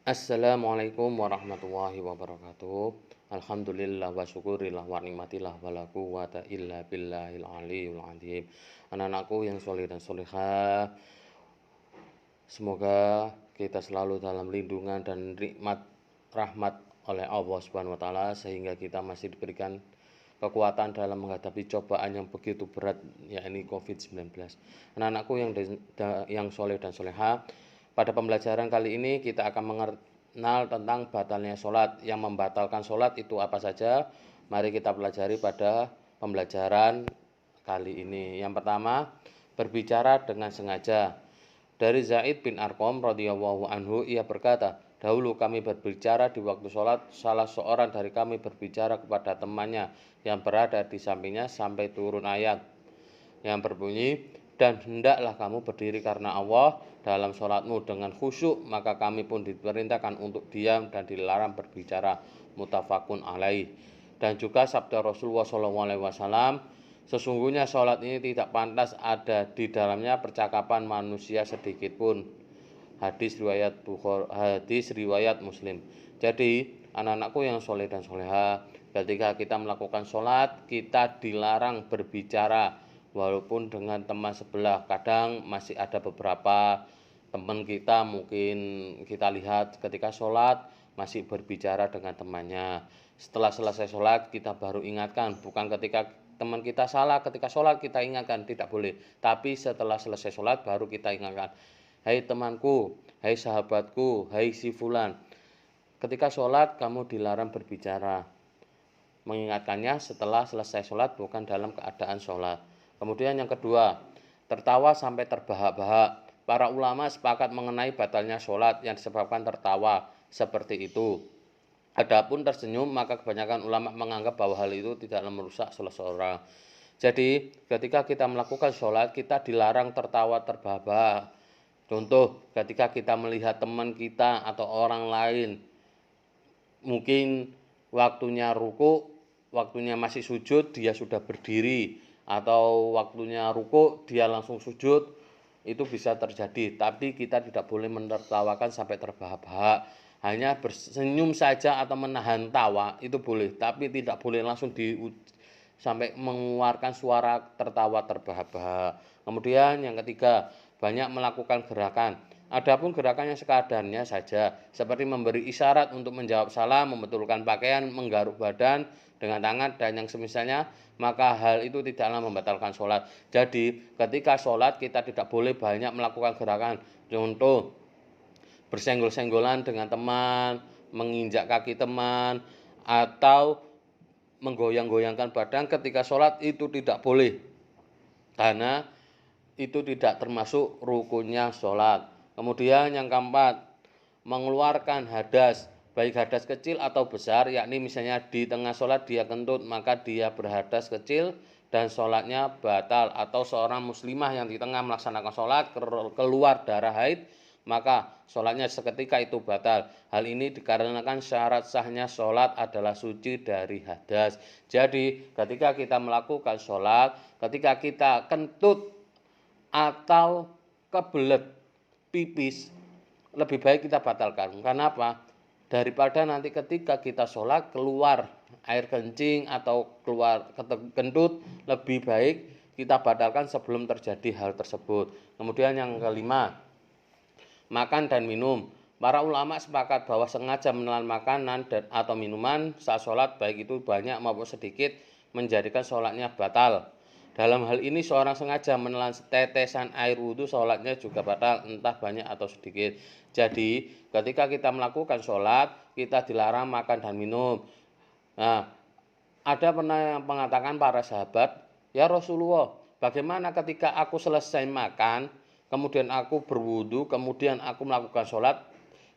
Assalamualaikum warahmatullahi wabarakatuh. Alhamdulillah wa syukurillah wa nikmatillah wa la quwwata illa billahil aliyul azim. Anak-anakku yang soleh dan solehah, semoga kita selalu dalam lindungan dan nikmat rahmat oleh Allah Subhanahu wa taala sehingga kita masih diberikan kekuatan dalam menghadapi cobaan yang begitu berat, yakni COVID-19. Anak-anakku yang soleh dan soleha, pada pembelajaran kali ini kita akan mengenal tentang batalnya sholat. Yang membatalkan sholat itu apa saja? Mari kita pelajari pada pembelajaran kali ini. Yang pertama, berbicara dengan sengaja. Dari Zaid bin Arqam radhiyallahu anhu, ia berkata, dahulu kami berbicara di waktu sholat, salah seorang dari kami berbicara kepada temannya yang berada di sampingnya sampai turun ayat yang berbunyi, dan hendaklah kamu berdiri karena Allah dalam sholatmu dengan khusyuk, maka kami pun diperintahkan untuk diam dan dilarang berbicara. Muttafaqun alaih. Dan juga sabda Rasulullah SAW, sesungguhnya sholat ini tidak pantas ada di dalamnya percakapan manusia sedikit pun. Hadis riwayat Muslim. Jadi anak-anakku yang soleh dan soleha, ketika kita melakukan sholat, kita dilarang berbicara walaupun dengan teman sebelah. Kadang masih ada beberapa teman kita, mungkin kita lihat ketika sholat masih berbicara dengan temannya. Setelah selesai sholat kita baru ingatkan, bukan ketika teman kita salah ketika sholat kita ingatkan, tidak boleh. Tapi setelah selesai sholat baru kita ingatkan, hai temanku, hai sahabatku, hai si fulan, ketika sholat kamu dilarang berbicara. Mengingatkannya setelah selesai sholat, bukan dalam keadaan sholat. Kemudian yang kedua, tertawa sampai terbahak-bahak. Para ulama sepakat mengenai batalnya sholat yang disebabkan tertawa seperti itu. Adapun tersenyum, maka kebanyakan ulama menganggap bahwa hal itu tidaklah merusak sholat seseorang. Jadi ketika kita melakukan sholat, kita dilarang tertawa terbahak-bahak. Contoh, ketika kita melihat teman kita atau orang lain, mungkin waktunya ruku, waktunya masih sujud, dia sudah berdiri, atau waktunya ruku, dia langsung sujud, itu bisa terjadi. Tapi kita tidak boleh menertawakan sampai terbahak-bahak. Hanya bersenyum saja atau menahan tawa itu boleh, tapi tidak boleh langsung sampai mengeluarkan suara tertawa terbahak-bahak. Kemudian yang ketiga, banyak melakukan gerakan. Adapun gerakannya sekadarnya saja, seperti memberi isyarat untuk menjawab salam, membetulkan pakaian, menggaruk badan dengan tangan, dan yang semisalnya, maka hal itu tidaklah membatalkan sholat. Jadi ketika sholat kita tidak boleh banyak melakukan gerakan. Contoh, bersenggol-senggolan dengan teman, menginjak kaki teman, atau menggoyang-goyangkan badan ketika sholat itu tidak boleh, karena itu tidak termasuk rukunnya sholat. Kemudian yang keempat, mengeluarkan hadas, baik hadas kecil atau besar, yakni misalnya di tengah sholat dia kentut, maka dia berhadas kecil dan sholatnya batal. Atau seorang muslimah yang di tengah melaksanakan sholat keluar darah haid, maka sholatnya seketika itu batal. Hal ini dikarenakan syarat sahnya sholat adalah suci dari hadas. Jadi ketika kita melakukan sholat, ketika kita kentut atau kebelet pipis, lebih baik kita batalkan. Kenapa? Daripada nanti ketika kita sholat keluar air kencing atau keluar kentut, lebih baik kita batalkan sebelum terjadi hal tersebut. Kemudian yang kelima, makan dan minum. Para ulama sepakat bahwa sengaja menelan makanan atau minuman saat sholat, baik itu banyak maupun sedikit, menjadikan sholatnya batal. Dalam hal ini seorang sengaja menelan tetesan air wudhu, sholatnya juga batal, entah banyak atau sedikit. Jadi ketika kita melakukan sholat, kita dilarang makan dan minum. Nah, ada pernah yang mengatakan para sahabat, ya Rasulullah, bagaimana ketika aku selesai makan, kemudian aku berwudhu, kemudian aku melakukan sholat.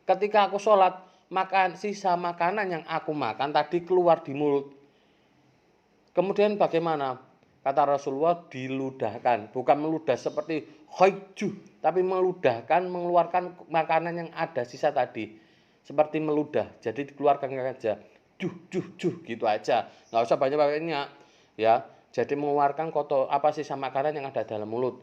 Ketika aku sholat, makan sisa makanan yang aku makan tadi keluar di mulut. Kemudian bagaimana? Kata Rasulullah, diludahkan. Bukan meludah seperti hoiju, tapi meludahkan, mengeluarkan makanan yang ada sisa tadi. Seperti meludah, jadi dikeluarkan saja. Juh gitu aja. Nggak usah banyak-banyaknya. Ya, jadi mengeluarkan sisa makanan yang ada dalam mulut.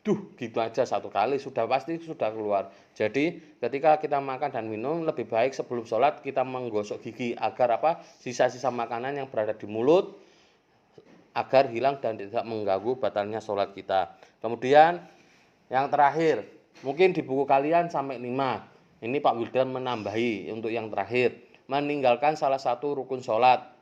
gitu aja satu kali sudah pasti sudah keluar. Jadi ketika kita makan dan minum lebih baik sebelum sholat kita menggosok gigi agar apa sisa-sisa makanan yang berada di mulut agar hilang dan tidak mengganggu batalnya sholat kita. Kemudian yang terakhir, mungkin di buku kalian sampai 5. Ini Pak Wildan menambahi untuk yang terakhir, meninggalkan salah satu rukun sholat.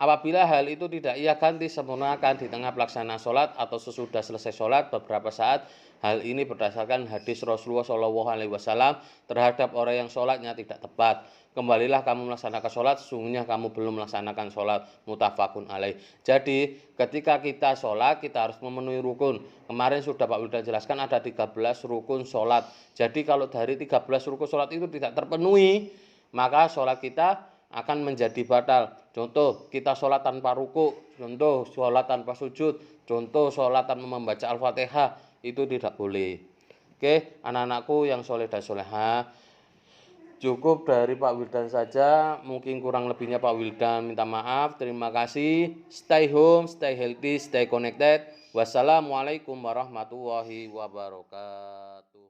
Apabila hal itu tidak ia ganti sempurnakan di tengah pelaksanaan sholat atau sesudah selesai sholat beberapa saat. Hal ini berdasarkan hadis Rasulullah SAW terhadap orang yang sholatnya tidak tepat. Kembalilah kamu melaksanakan sholat, sesungguhnya kamu belum melaksanakan sholat. Muttafaqun alaih. Jadi ketika kita sholat kita harus memenuhi rukun. Kemarin sudah Pak Wildan jelaskan ada 13 rukun sholat. Jadi kalau dari 13 rukun sholat itu tidak terpenuhi, maka sholat kita akan menjadi batal. Contoh kita sholat tanpa ruku, contoh sholat tanpa sujud, contoh sholat tanpa membaca Al-Fatihah, itu tidak boleh. Oke, anak-anakku yang soleh dan soleha, cukup dari Pak Wildan saja. Mungkin kurang lebihnya Pak Wildan minta maaf. Terima kasih. Stay home, stay healthy, stay connected. Wassalamualaikum warahmatullahi wabarakatuh.